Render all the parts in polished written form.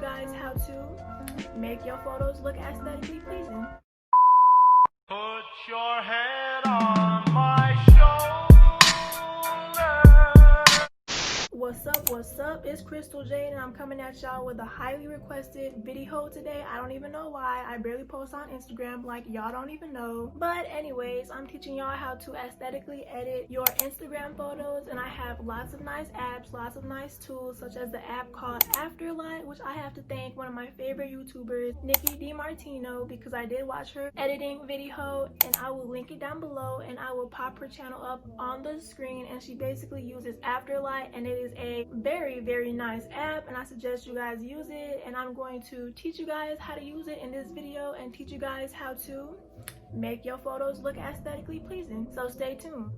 guys how to make your photos look aesthetically pleasing. Put your head on my shoulder. What's up? It's Crystal Jade and I'm coming at y'all with a highly requested video today. I don't even know why. I barely post on Instagram, like y'all don't even know. But anyways, I'm teaching y'all how to aesthetically edit your Instagram photos, and I have lots of nice apps, lots of nice tools, such as the app called Afterlight, which I have to thank one of my favorite YouTubers, Nikki DiMartino, because I did watch her editing video, and I will link it down below and I will pop her channel up on the screen. And she basically uses Afterlight, and it is a very nice app, and I suggest you guys use it. And I'm going to teach you guys how to use it in this video and teach you guys how to make your photos look aesthetically pleasing, so stay tuned.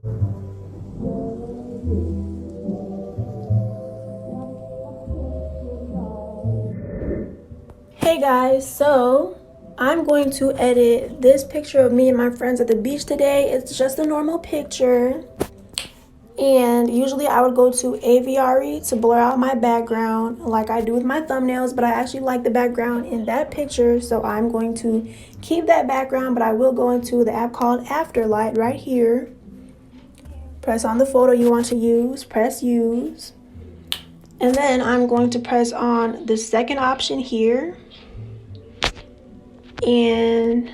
Hey guys, so I'm going to edit this picture of me and my friends at the beach today. It's just a normal picture, and usually I would go to Aviary to blur out my background like I do with my thumbnails, but I actually like the background in that picture, so I'm going to keep that background. But I will go into the app called Afterlight right here, press on the photo you want to use, press use, and then I'm going to press on the second option here, and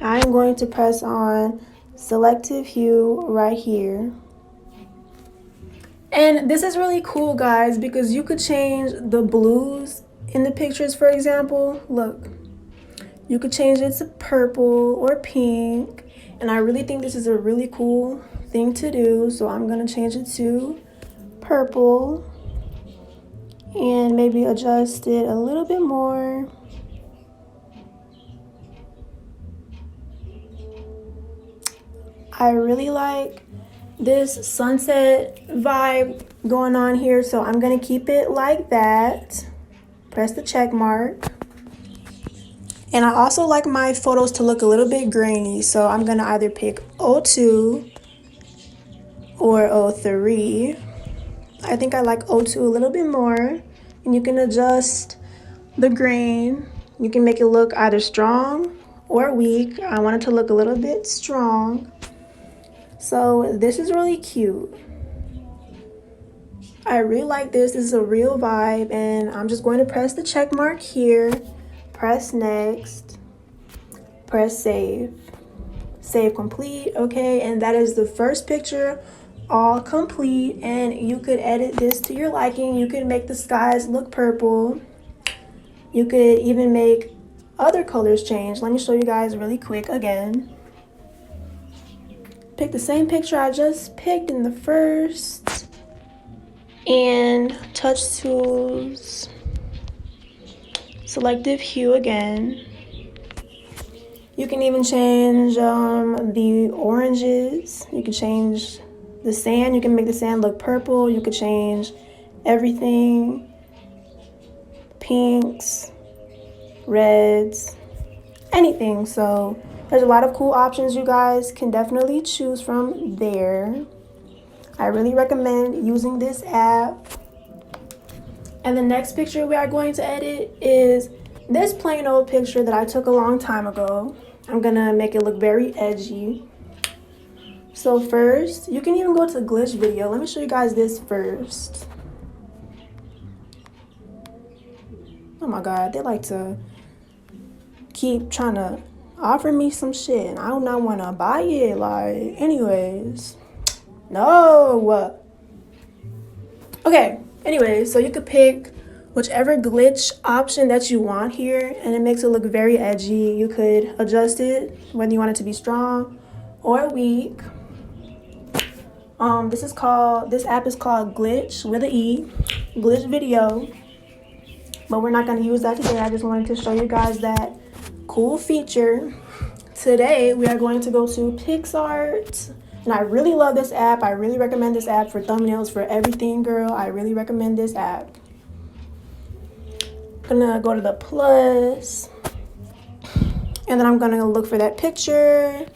I'm going to press on selective hue right here. And this is really cool, guys, because you could change the blues in the pictures. For example, look, you could change it to purple or pink, and I really think this is a really cool thing to do. So I'm gonna change it to purple and maybe adjust it a little bit more. I really like this sunset vibe going on here, so I'm gonna keep it like that. Press the check mark. And I also like my photos to look a little bit grainy, so I'm gonna either pick 02 or 03. I think I like 02 a little bit more, and you can adjust the grain. You can make it look either strong or weak. I want it to look a little bit strong. So this is really cute. I really like this. This is a real vibe, and I'm just going to press the check mark here, press next, press save, save complete. Okay, and that is the first picture all complete, and you could edit this to your liking. You could make the skies look purple. You could even make other colors change. Let me show you guys really quick again. Pick the same picture I just picked in the first, and touch tools, selective hue again. You can even change the oranges. You can change the sand. You can make the sand look purple. You could change everything, pinks, reds, anything. So there's a lot of cool options you guys can definitely choose from there. I really recommend using this app. And the next picture we are going to edit is this plain old picture that I took a long time ago. I'm gonna make it look very edgy. So first, you can even go to glitch video. Let me show you guys this first. Oh my God, they like to keep trying to offer me some shit, and I do not want to buy it. Like, anyways, no. Okay, anyways, so you could pick whichever glitch option that you want here, and it makes it look very edgy. You could adjust it whether you want it to be strong or weak. This app is called Glitch with an E, Glitch Video, but we're not going to use that today. I just wanted to show you guys that cool feature. Today we are going to go to PixArt, and I really love this app. I really recommend this app for thumbnails, for everything, girl. I really recommend this app. I'm gonna go to the plus, and then I'm gonna look for that picture,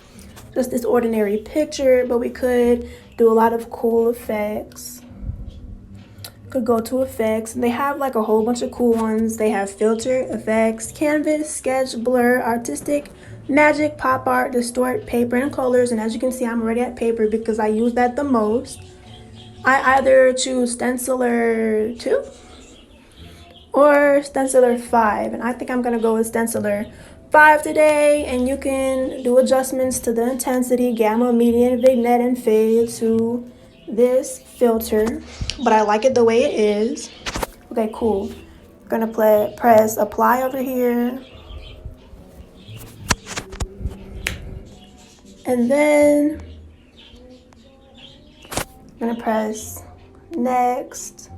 just this ordinary picture, but we could do a lot of cool effects. could go to effects. They have like a whole bunch of cool ones. They have filter, effects, canvas, sketch, blur, artistic, magic, pop art, distort, paper, and colors. And as you can see, I'm already at paper because I use that the most. I either choose Stenciler 2 or Stenciler 5, and I think I'm gonna go with Stenciler 5 today. And you can do adjustments to the intensity, gamma, median, vignette, and fade to this filter, but I like it the way it is. Okay, cool. I'm gonna press apply over here, and then I'm gonna press next,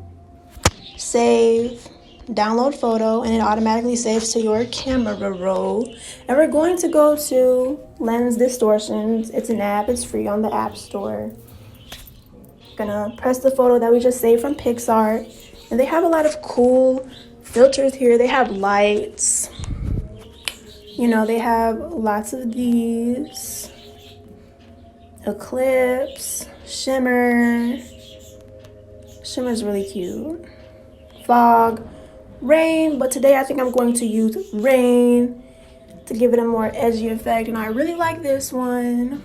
save, download photo, and it automatically saves to your camera roll. And we're going to go to Lens Distortions. It's an app, it's free on the App Store. Gonna press the photo that we just saved from PixArt, and they have a lot of cool filters here. They have lights, you know, they have lots of these, eclipse, shimmer. Shimmer's really cute, fog, rain, but today I think I'm going to use rain to give it a more edgy effect, and I really like this one.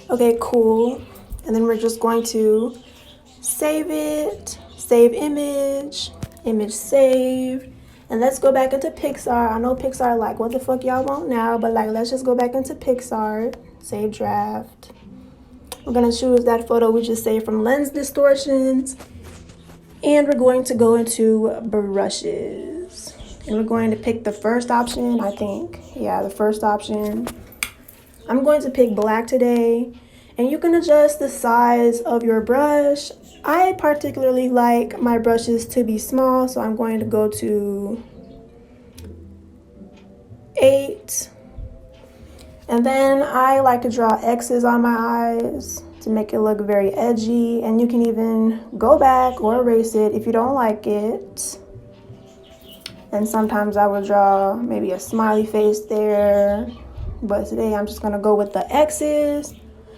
Okay, cool. And then we're just going to save it, save image, image saved. And let's go back into PixArt. I know PixArt like, what the fuck y'all want now? But like, let's just go back into PixArt, save draft. We're gonna choose that photo we just saved from Lens Distortions. And we're going to go into brushes. And we're going to pick the first option, I think. Yeah, the first option. I'm going to pick black today. And you can adjust the size of your brush. I particularly like my brushes to be small, so I'm going to go to 8. And then I like to draw X's on my eyes to make it look very edgy. And you can even go back or erase it if you don't like it. And sometimes I would draw maybe a smiley face there. But today I'm just gonna go with the X's.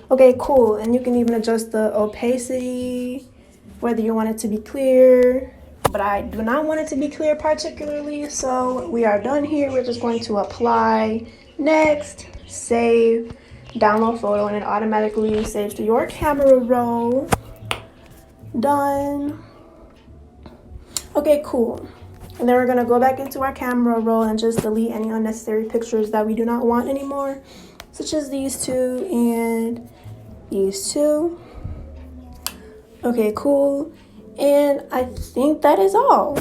Okay, cool. And you can even adjust the opacity, whether you want it to be clear, but I do not want it to be clear particularly. So we are done here. We're just going to apply, next, save, download photo, and it automatically saves to your camera roll. Done. Okay, cool. And then we're gonna go back into our camera roll and just delete any unnecessary pictures that we do not want anymore, such as these two and these two. Okay, cool. And I think that is all.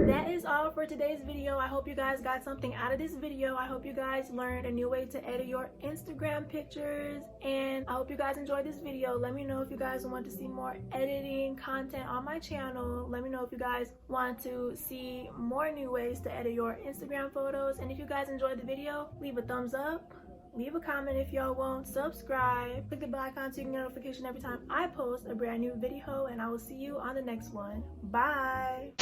That is all for today's video. I hope you guys got something out of this video. I hope you guys learned a new way to edit your Instagram pictures, and I hope you guys enjoyed this video. Let me know if you guys want to see more editing content on my channel. Let me know if you guys want to see more new ways to edit your Instagram photos. And if you guys enjoyed the video, leave a thumbs up, leave a comment if y'all want, subscribe, click the bell icon so you can get a notification every time I post a brand new video, and I will see you on the next one. Bye.